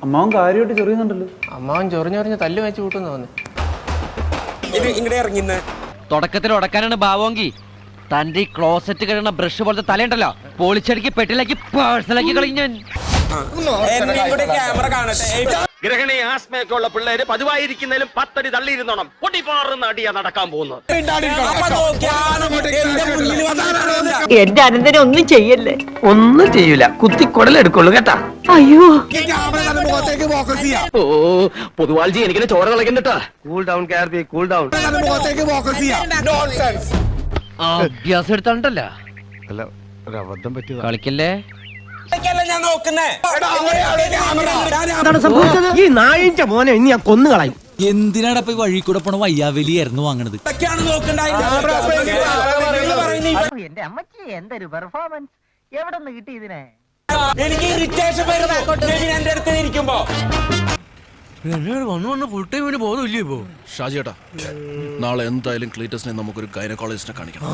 അമ്മാവൻ കാര്യമായിട്ട് ചെറിയുന്നുണ്ടല്ലോ. അമ്മാവൻ ചൊറിഞ്ഞൊറിഞ്ഞ് തല്ല് വെച്ച് കൂട്ടുന്നു തോന്നി. തുടക്കത്തിൽ ഉടക്കാനാണ് ഭാവമെങ്കിൽ തന്റെ ഈ ക്ലോസറ്റ് കഴിയുന്ന ബ്രഷ് പോലത്തെ തലയുണ്ടല്ലോ പൊളിച്ചടുക്കി പെട്ടിലാക്കി പേഴ്സണലാക്കി കളിഞ്ഞാൻ. ഗ്രഹണി ആസ്മയൊക്കെ ഉള്ള പിള്ളേര് പതിവായിരിക്കുന്നതിലും 10 അടി തള്ളിയിരുന്നോണം. പൊട്ടിപ്പാറുന്ന അടിയാ നടക്കാൻ പോകുന്നത്. എന്റെ അനന്തനെ ഒന്നും ചെയ്യല്ലേ. ഒന്നും ചെയ്യൂല, കുത്തി കുടലെടുക്കുള്ളൂ കേട്ടാ. അയ്യോ ഓ പൊതുവാൾജി എനിക്കിനെ ചോര കളയുന്നുട്ടാ. Cool down Karbi, cool down. അഭ്യാസം എടുത്തോണ്ടല്ല കളിക്കല്ലേ. ഈ നായിന്റെ മോനെ ഇനി ഞാൻ കൊന്നുകളയും. എന്തിനാണ് ഇപ്പൊ വഴി കൂടെ പോണ വയ്യാവലിയായിരുന്നു വാങ്ങണത്? എന്റെ അമ്മച്ചി എന്തൊരു പെർഫോമൻസ്. എവിടെ നിന്ന് കിട്ടി ഇതിനെ? ഷാജിയേട്ടാ, നാളെ എന്തായാലും ക്ലീറ്റസിനെ നമുക്കൊരു ഗൈനക്കോളജിസ്റ്റിനെ കാണിക്കണം.